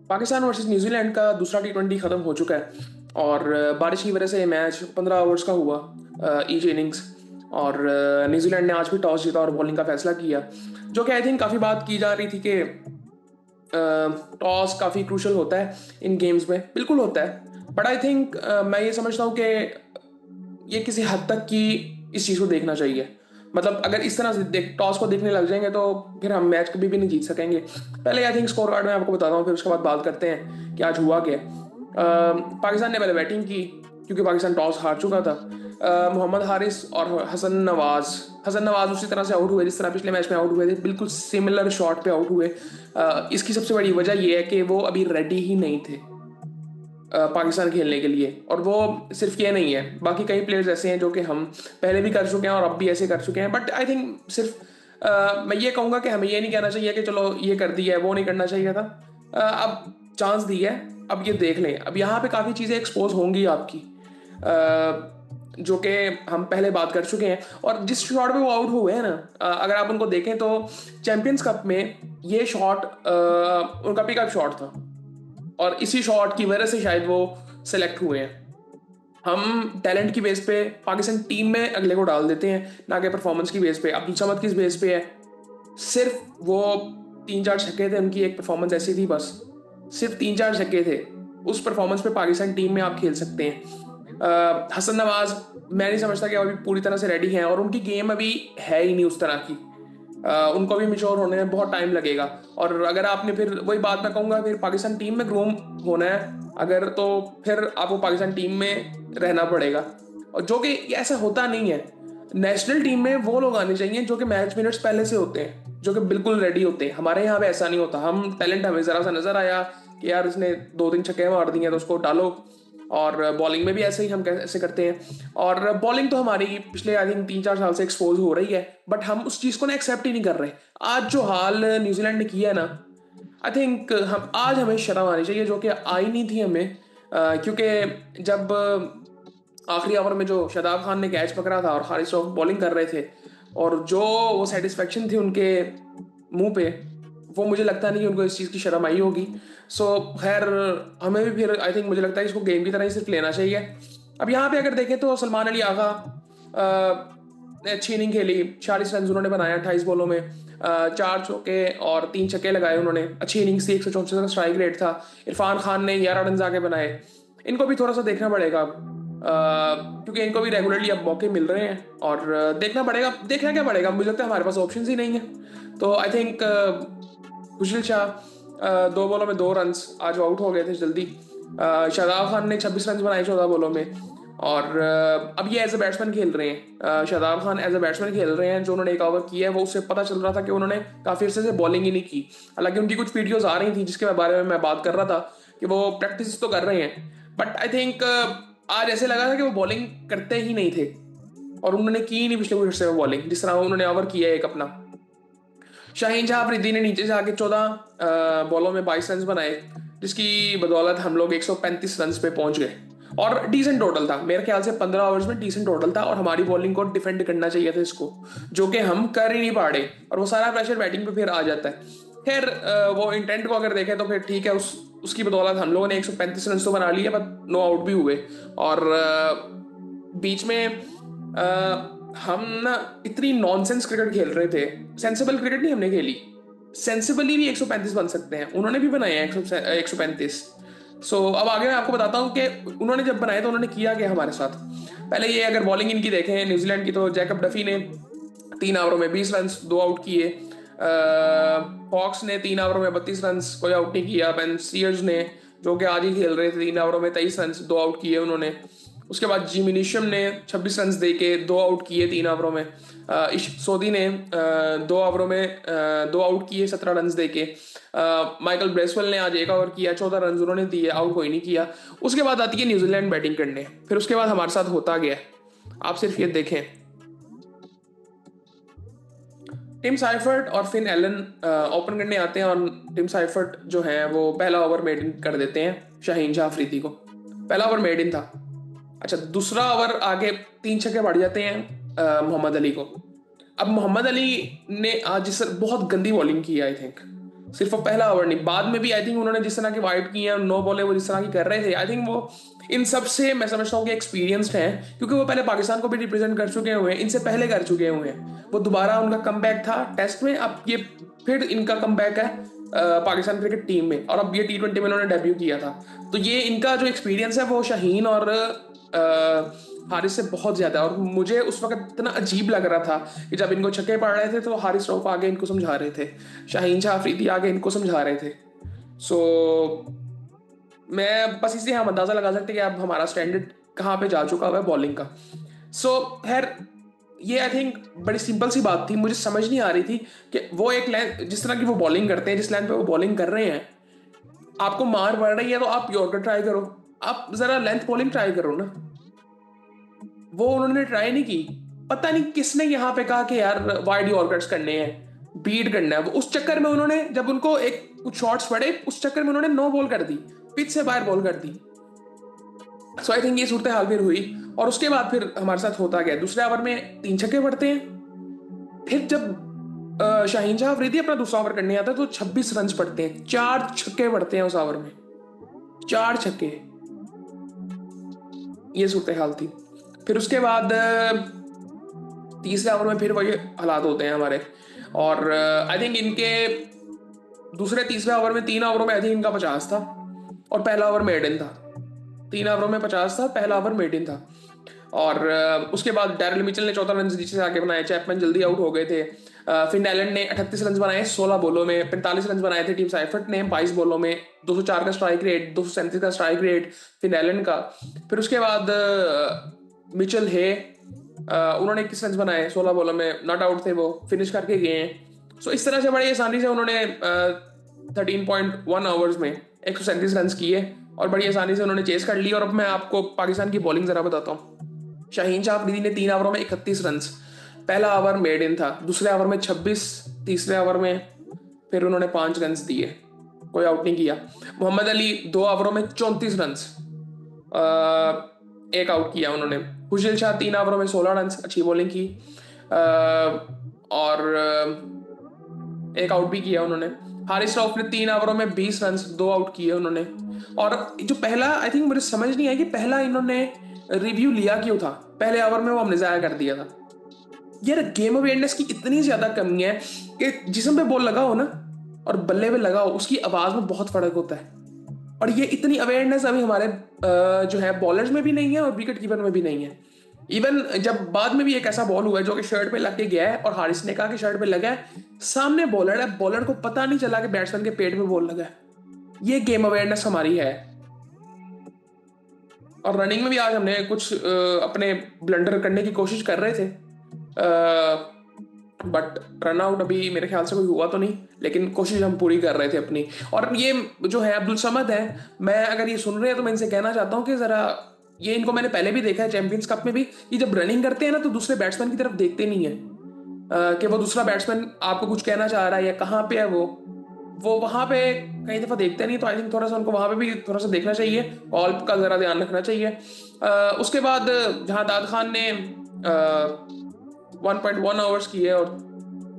Pakistan versus New Zealand का दूसरा टी20 खत्म हो चुका है और बारिश की वजह से ये मैच 15 ओवर्स का हुआ, ईच इनिंग्स। और न्यूजीलैंड ने आज भी टॉस जीता और बॉलिंग का फैसला किया, जो कि आई थिंक काफ़ी बात की जा रही थी कि टॉस काफ़ी क्रूशल होता है इन गेम्स में। बिल्कुल होता है, बट आई थिंक मैं ये समझता हूँ कि ये किसी हद तक की इस चीज़ को देखना चाहिए। मतलब अगर इस तरह से टॉस को देखने लग जाएंगे तो फिर हम मैच कभी भी नहीं जीत सकेंगे। पहले आई थिंक स्कोर कार्ड में आपको बताता हूँ, फिर उसके बाद बात करते हैं कि आज हुआ क्या। पाकिस्तान ने पहले बैटिंग की क्योंकि पाकिस्तान टॉस हार चुका था। मोहम्मद हारिस और हसन नवाज उसी तरह से आउट हुए जिस तरह पिछले मैच में आउट हुए थे, बिल्कुल सिमिलर शॉट पे आउट हुए। इसकी सबसे बड़ी वजह यह है कि वो अभी रेडी ही नहीं थे पाकिस्तान खेलने के लिए। और वो सिर्फ ये नहीं है, बाकी कई प्लेयर्स ऐसे हैं जो कि हम पहले भी कर चुके हैं और अब भी ऐसे कर चुके हैं। बट आई थिंक सिर्फ मैं ये कहूँगा कि हमें ये नहीं कहना चाहिए कि चलो ये कर दिया है, वो नहीं करना चाहिए था। अब चांस दी है, अब ये देख लें। अब यहाँ पे काफ़ी चीज़ें एक्सपोज होंगी आपकी, जो कि हम पहले बात कर चुके हैं। और जिस शॉट पे वो आउट हुए हैं ना, अगर आप उनको देखें तो चैंपियंस कप में ये शॉट उनका पिकअप शॉट था और इसी शॉट की वजह से शायद वो सिलेक्ट हुए हैं। हम टैलेंट की बेस पे पाकिस्तान टीम में अगले को डाल देते हैं, ना कि परफॉर्मेंस की बेस पे। अब्दुल समद किस बेस पे है? सिर्फ वो 3-4 छक्के थे, उनकी एक परफॉर्मेंस ऐसी थी बस। सिर्फ 3-4 छक्के थे, उस परफॉर्मेंस पे पाकिस्तान टीम में आप खेल सकते हैं। हसन नवाज मैं नहीं समझता कि अभी पूरी तरह से रेडी हैं, और उनकी गेम अभी है ही नहीं उस तरह की। उनको भी मिच्योर होने में बहुत टाइम लगेगा। और अगर आपने फिर वही बात मैं कहूँगा, फिर पाकिस्तान टीम में ग्रूम होना है अगर, तो फिर आपको पाकिस्तान टीम में रहना पड़ेगा। और जो कि ऐसा होता नहीं है। नेशनल टीम में वो लोग आने चाहिए जो कि मैच मिनट्स पहले से होते हैं, जो कि बिल्कुल रेडी होते हैं। हमारे यहाँ पे ऐसा नहीं होता। हम टैलेंट हमें ज़रा सा नजर आया कि यार इसने 2-3 छक्के मार दिए तो उसको डालो। और बॉलिंग में भी ऐसे ही हम ऐसे करते हैं। और बॉलिंग तो हमारी पिछले आई थिंक 3-4 साल से एक्सपोज हो रही है, बट हम उस चीज़ को ना एक्सेप्ट ही नहीं कर रहे। आज जो हाल न्यूजीलैंड ने किया है ना, आई थिंक हम आज हमें शर्म आनी चाहिए, जो कि आई नहीं थी हमें। क्योंकि जब आखिरी ओवर में जो शादाब खान ने कैच पकड़ा था और हारिस रऊफ बॉलिंग कर रहे थे, और जो वो सेटिस्फेक्शन थी उनके मुंह पे, वो मुझे लगता नहीं कि उनको इस चीज़ की शर्म आई होगी। सो खैर, हमें भी फिर आई थिंक मुझे लगता है कि इसको गेम की तरह ही सिर्फ लेना चाहिए। अब यहाँ पे अगर देखें तो सलमान अली आगा ने अच्छी इनिंग खेली। 46 रन उन्होंने बनाया 28 बॉलों में। 4 चौके और 3 छक्के लगाए उन्होंने। अच्छी इनिंग्स थी, 164 का स्ट्राइक रेट था। इरफान खान ने 11 रन आके बनाए। इनको भी थोड़ा सा देखना पड़ेगा क्योंकि इनको भी रेगुलरली अब मौके मिल रहे हैं। और देखना पड़ेगा। देखना क्या पड़ेगा, मुझे लगता है हमारे पास ऑप्शन ही नहीं है। तो आई थिंक खुशल शाह 2 बॉलों में 2 रन, आज आउट हो गए थे जल्दी। शादाब खान ने 26 रन बनाए 14 बॉलों में। और अब ये एज ए बैट्समैन खेल रहे हैं। Shadab Khan as a batsman खेल रहे हैं। जो उन्होंने एक ओवर किया है वो उससे पता चल रहा था कि उन्होंने काफ़ी अर्से से बॉलिंग ही नहीं की। हालांकि उनकी कुछ वीडियोज आ रही थी जिसके बारे में मैं बात कर रहा था कि वो प्रैक्टिस तो कर रहे हैं, बट आई थिंक आज ऐसे लगा था कि वो बॉलिंग करते ही नहीं थे। और उन्होंने की ही नहीं पिछले कुछ अर्से में बॉलिंग, जिस तरह उन्होंने ओवर किया है एक अपना। शाहीन शाह अफरीदी ने नीचे से आके 14 बॉलों में 22 रन बनाए, जिसकी बदौलत हम लोग 135 रन पे पहुंच गए। और डिसेंट टोटल था मेरे ख्याल से, 15 ओवर्स में डिसेंट टोटल था। और हमारी बॉलिंग को डिफेंड करना चाहिए था इसको, जो कि हम कर ही नहीं पा रहे। और वो सारा प्रेशर बैटिंग पे फिर आ जाता है। खैर, वो इंटेंट को अगर देखें तो फिर ठीक है, उसकी बदौलत हम लोगों ने 135 रन तो बना लिए, बट नो आउट भी हुए। और बीच में हम ना इतनी नॉनसेंस क्रिकेट खेल रहे थे। सेंसिबल क्रिकेट नहीं हमने खेली। सेंसिबली भी 135 बन सकते हैं, उन्होंने भी बनाए हैं 135। सो अब आगे मैं आपको बताता हूँ कि उन्होंने जब बनाए तो उन्होंने किया क्या हमारे साथ। पहले ये अगर बॉलिंग इनकी देखें न्यूजीलैंड की, तो जैकब डफी ने 3 ओवरों में 20 रन, 2 आउट किए। फॉक्स ने 3 ओवरों में 32 रन, कोई आउट नहीं किया। बेन सीयर्स ने, जो कि आज ही खेल रहे थे, 3 ओवरों में 23 रन, 2 आउट किए उन्होंने। उसके बाद जिमी नीशम ने 26 रन दे के 2 आउट किए 3 ओवरों में। इश सोदी ने 2 ओवरों में 2 आउट किए 17 रन दे के। माइकल ब्रेसवेल ने आज एक ओवर किया, 14 रन उन्होंने दिए, आउट कोई नहीं किया। उसके बाद आती है न्यूजीलैंड बैटिंग करने। फिर उसके बाद हमारे साथ होता गया, आप सिर्फ ये देखें। टिम साइफर्ट और फिन एलन ओपन करने आते हैं, और टिम साइफर्ट जो है वो पहला ओवर मेड इन कर देते हैं शाहीन शाह अफरीदी को। पहला ओवर मेड इन था। अच्छा, दूसरा ओवर आगे 3 छक्के पड़ जाते हैं मोहम्मद अली को। अब मोहम्मद अली ने आज जिस बहुत गंदी बॉलिंग की आई थिंक। सिर्फ वो पहला ओवर नहीं, बाद में भी आई थिंक उन्होंने जिस तरह की वाइड की है, नो बॉले वो जिस तरह की कर रहे थे, आई थिंक वो इन सब से मैं समझता हूँ कि एक्सपीरियंस्ड हैं, क्योंकि वो पहले पाकिस्तान को भी रिप्रेजेंट कर चुके हुए हैं, इनसे पहले कर चुके हुए हैं। वो दोबारा उनका कमबैक था टेस्ट में, अब ये फिर इनका कमबैक है पाकिस्तान क्रिकेट टीम में, और अब ये T20 में उन्होंने डेब्यू किया था। तो ये इनका जो एक्सपीरियंस है वो शाहीन और हारिस से बहुत ज्यादा है। और मुझे उस वक्त इतना अजीब लग रहा था कि जब इनको छक्के पड़ रहे थे तो हारिस रऊफ आगे इनको समझा रहे थे, शाहीन शाह अफरीदी आगे इनको समझा रहे थे। सो मैं बस इसलिए हम अंदाजा लगा सकते कि अब हमारा स्टैंडर्ड कहाँ पे जा चुका हुआ है बॉलिंग का। सो खैर, ये आई थिंक बड़ी सिंपल सी बात थी, मुझे समझ नहीं आ रही थी कि वो एक लेंथ जिस तरह की वो बॉलिंग करते हैं, जिस लेंथ पे वो बॉलिंग कर रहे हैं, आपको मार पड़ रही है तो आप यॉर्कर ट्राई करो, आप जरा लेंथ बॉलिंग ट्राई करो ना। वो उन्होंने ट्राई नहीं की। पता नहीं किसने यहाँ पे कहा कि यार वाइड यॉर्कर्स करने हैं, बीट करना है, उस चक्कर में उन्होंने, जब उनको एक कुछ शॉट्स पड़े उस चक्कर में उन्होंने नो बॉल कर दी, पिच से बाहर बॉल कर दी। सो आई थिंक ये सूरत हाल फिर हुई, और उसके बाद फिर हमारे साथ होता गया, दूसरे ओवर में 3 छक्के पड़ते हैं। फिर जब शाहीन शाह अफरीदी अपना दूसरा ओवर करने आता है तो 26 रन पड़ते हैं, 4 छक्के पड़ते हैं उस ओवर में, 4 छक्के। ये सूरत हाल थी। फिर उसके बाद तीसरे ओवर में फिर वही हालात होते हैं हमारे, और आई थिंक इनके दूसरे तीसरे ओवर में 3 ओवरों में आई थिंक इनका 50 था और पहला ओवर मेडन था। 3 ओवरों में 50 था, पहला ओवर मेडन था। और उसके बाद डैरिल मिचेल ने 14 रन नीचे से आगे बनाए, चैपमैन जल्दी आउट हो गए थे। फिन एलन ने 38 रन बनाए 16 बॉलों में, 45 रन बनाए थे टीम साइफर्ट ने 22 बॉलों में, 204 का स्ट्राइक रेट, 237 का स्ट्राइक रेट फिन एलन का। फिर उसके बाद मिचेल है, उन्होंने 21 रन बनाए 16 बॉलों में, नॉट आउट थे, वो फिनिश करके गए हैं। सो इस तरह से बड़ी आसानी से उन्होंने 13.1 आवर्स में 137 रन किए और बड़ी आसानी से उन्होंने चेस कर ली। और अब मैं आपको पाकिस्तान की बॉलिंग जरा बताता हूँ। शाहीन शाह अफरीदी ने 3 ओवरों में 31 रन, पहला ओवर मेड इन था, दूसरे ओवर में 26, तीसरे ओवर में फिर उन्होंने 5 रन दिए, कोई आउट नहीं किया। मोहम्मद अली 2 ओवरों में 34 रन, एक आउट किया उन्होंने। खुशदिल शाह 3 ओवरों में 16 रन, अच्छी बॉलिंग की, और एक आउट भी किया उन्होंने। हारिस रऊफ ने 3 ओवरों में 20 रन, 2 आउट किए उन्होंने। और जो पहला, आई थिंक मुझे समझ नहीं आया कि पहला इन्होंने रिव्यू लिया क्यों था, पहले ओवर में वो हमने जाया कर दिया था। यार गेम अवेयरनेस की इतनी ज्यादा कमी है कि जिस्म पे बॉल लगा हो ना और बल्ले पे लगा हो, उसकी आवाज में बहुत फर्क होता है। और ये इतनी अवेयरनेस अभी हमारे जो है बॉलर्स में भी नहीं है और विकेट कीपर में भी नहीं है। इवन जब बाद में भी एक ऐसा बॉल हुआ है जो कि शर्ट पे लग के गया है और हारिस ने कहा कि शर्ट पे लगा है, सामने बॉलर है, बॉलर को पता नहीं चला कि बैट्समैन के पेट में बॉल लगा है। ये गेम अवेयरनेस हमारी है। और रनिंग में भी आज हमने कुछ अपने ब्लंडर करने की कोशिश कर रहे थे, बट रन आउट अभी मेरे ख्याल से कोई हुआ तो नहीं, लेकिन कोशिश हम पूरी कर रहे थे अपनी। और ये जो है अब्दुल समद है, मैं अगर ये सुन रहे हैं तो मैं इनसे कहना चाहता हूँ कि जरा, ये इनको मैंने पहले भी देखा है चैंपियंस कप में भी, ये जब रनिंग करते हैं ना तो दूसरे बैट्समैन की तरफ देखते नहीं है कि वो दूसरा बैट्समैन आपको कुछ कहना चाह रहा है या कहाँ पे है वो वहां पे कई दफा देखते नहीं। तो आई थिंक थोड़ा सा उनको वहां पे भी थोड़ा सा देखना चाहिए, कॉल का जरा ध्यान रखना चाहिए। उसके बाद जहां दाद खान ने 1.1 आवर्स किए और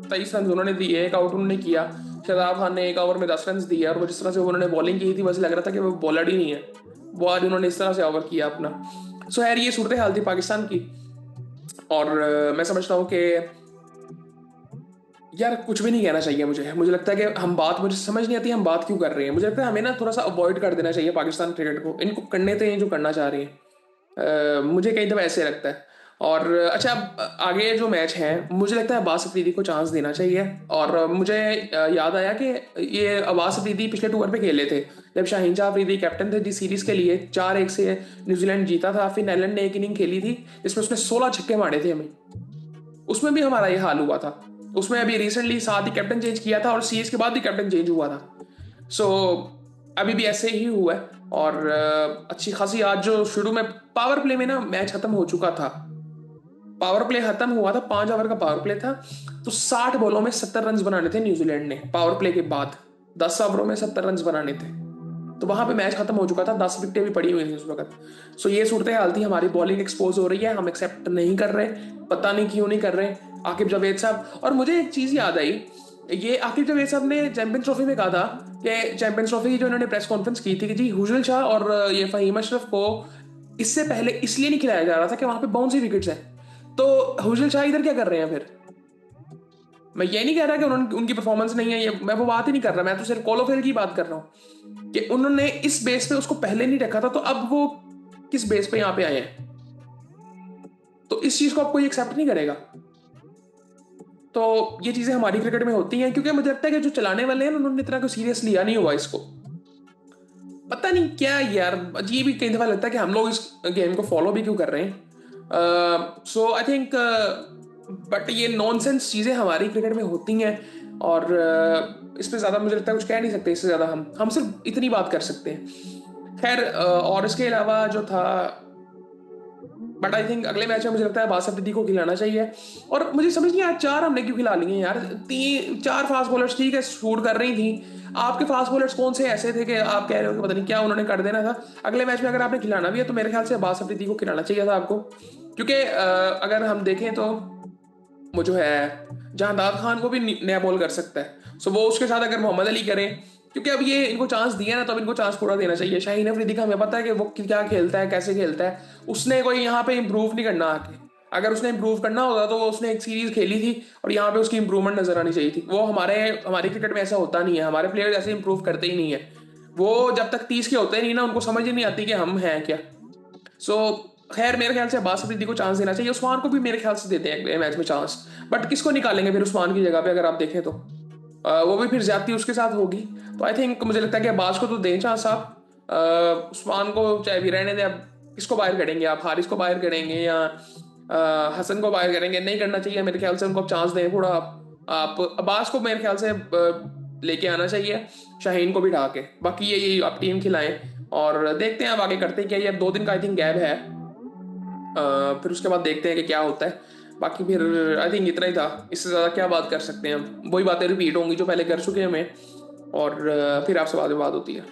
23 रन उन्होंने दिए, एक आउट उन्होंने किया। शादाब खान ने 1 ओवर में 10 रन दिए, और वो जिस तरह से उन्होंने बॉलिंग की थी वैसे लग रहा था कि वो बॉलर ही नहीं है, वो आज उन्होंने इस तरह से ओवर किया अपना। सो यार ये सूरत हाल थी पाकिस्तान की। और मैं समझता हूँ कि यार कुछ भी नहीं कहना चाहिए। मुझे लगता है कि मुझे समझ नहीं आती हम बात क्यों कर रहे हैं। मुझे लगता है हमें ना थोड़ा सा अवॉइड कर देना चाहिए पाकिस्तान क्रिकेट को, इनको करने दें जो करना चाह रही है। मुझे कई दफ़ा ऐसे लगता है। और अच्छा, अब आगे जो मैच है मुझे लगता है अब्बास अफरीदी को चांस देना चाहिए। और मुझे याद आया कि ये अब्बास अफरीदी पिछले टूर पे खेले थे जब शाहीन शाह अफरीदी कैप्टन थे जी सीरीज के लिए, 4-1 से न्यूजीलैंड जीता था। फिर नीदरलैंड ने एक इनिंग खेली थी जिसमें उसने 16 छक्के मारे थे हमें, उसमें भी हमारा ये हाल हुआ था। उसमें अभी रिसेंटली साथ ही कैप्टन चेंज किया था और सीरीज के बाद भी कैप्टन चेंज हुआ था। सो अभी भी ऐसे ही हुआ है। और अच्छी खासी आज जो शुरू में पावर प्ले में ना मैच खत्म हो चुका था, पावर प्ले खत्म हुआ था, 5 ओवर का पावर प्ले था, तो 60 बॉलों में 70 रन बनाने थे न्यूजीलैंड ने पावर प्ले के बाद, 10 ओवरों में 70 रन बनाने थे, तो वहां पे मैच खत्म हो चुका था, 10 विकेटें भी पड़ी हुई थी उस वक्त। सो ये सूरत हाल थी, हमारी बॉलिंग एक्सपोज हो रही है, हम एक्सेप्ट नहीं कर रहे, पता नहीं क्यों नहीं कर रहे आकिब जावेद साहब। और मुझे एक चीज याद आई, ये आखिर जब ये सब ने चैंपियंस ट्रॉफी में कहा था कि चैंपियंस ट्रॉफी की जो इन्होंने प्रेस कॉन्फ्रेंस की थी कि जी हुजूल शाह और ये फहीम अशरफ को इससे पहले इसलिए नहीं खिलाया जा रहा था कि वहां पे बाउंसी विकेट्स हैं, तो हुजूल शाह इधर क्या कर रहे हैं फिर? मैं ये नहीं कह रहा कि उनकी परफॉर्मेंस नहीं है, ये मैं वो बात ही नहीं कर रहा, मैं तो सिर्फ कोलोफेल की बात कर रहा हूँ कि उन्होंने इस बेस पे उसको पहले नहीं रखा था, तो अब वो किस बेस पे यहाँ पे आए हैं? तो इस चीज को आप कोई एक्सेप्ट नहीं करेगा। तो ये चीजें हमारी क्रिकेट में होती हैं, क्योंकि मुझे लगता है कि जो चलाने वाले हैं उन्होंने इतना को सीरियस लिया नहीं हुआ इसको। पता नहीं क्या यार, अजीब ही कई दफा लगता है कि हम लोग इस गेम को फॉलो भी क्यों कर रहे हैं। सो आई थिंक बट ये नॉनसेंस चीजें हमारी क्रिकेट में होती हैं, और इस पे ज्यादा मुझे लगता है कुछ कह नहीं सकते, इससे ज्यादा हम सिर्फ इतनी बात कर सकते हैं। खैर और इसके अलावा जो था, बट आई थिंक अगले मैच में मुझे लगता है बासित अफरीदी को खिलाना चाहिए। और मुझे समझ नहीं आया चार हमने क्यों खिला लिए यार, तीन चार फास्ट बॉलर्स ठीक है शूट कर रही थी, आपके फास्ट बॉलर्स कौन से ऐसे थे कि आप कह रहे हो कि पता नहीं क्या उन्होंने कर देना था? अगले मैच में अगर आपने खिलाना भी है तो मेरे ख्याल से बासित अफरीदी को खिलाना चाहिए था आपको, क्योंकि अगर हम देखें तो वो जो है जहांदाद खान को भी नया बॉल कर सकता है, सो वो उसके साथ अगर मोहम्मद अली करें, क्योंकि अब ये इनको चांस दिया ना, तो अब इनको चांस पूरा देना चाहिए। शाहीन अफरीदी का हमें पता है कि वो क्या खेलता है, कैसे खेलता है, उसने कोई यहाँ पे इंप्रूव नहीं करना आके। अगर उसने इंप्रूव करना होता तो उसने एक सीरीज खेली थी और यहाँ पे उसकी इंप्रूवमेंट नजर आनी चाहिए थी। वो हमारी क्रिकेट में ऐसा होता नहीं है, हमारे प्लेयर्स ऐसे इंप्रूव करते ही नहीं है। वो जब तक 30 के होते ही नहीं ना, उनको समझ ही नहीं आती कि हम हैं क्या। सो खैर मेरे ख्याल से अब्बास अफरीदी को चांस देना चाहिए, उस्मान को भी मेरे ख्याल से देते हैं मैच में चांस। बट किसको निकालेंगे फिर उस्मान की जगह पे अगर आप देखें तो? वो भी फिर ज्यादती उसके साथ होगी। तो आई थिंक मुझे लगता है कि अब्बास को तो दें चांस आप, उस्मान को चाहे भी रहने दें। अब किसको बाहर करेंगे आप? हारिस को बाहर करेंगे या हसन को बाहर करेंगे? नहीं करना चाहिए मेरे ख्याल से, उनको आप चांस दें थोड़ा। आप अब्बास को मेरे ख्याल से लेके आना चाहिए, शाहीन को भी ढा के। बाकी ये आप टीम खिलाएं और देखते हैं अब आगे करते हैं क्या। ये अब 2 दिन का आई थिंक गैप है, फिर उसके बाद देखते हैं कि क्या होता है। बाकी फिर आई थिंक इतना ही था, इससे ज़्यादा क्या बात कर सकते हैं हम? वही बातें रिपीट होंगी जो पहले कर चुके हैं हमें, और फिर आपसे बाद में बात होती है।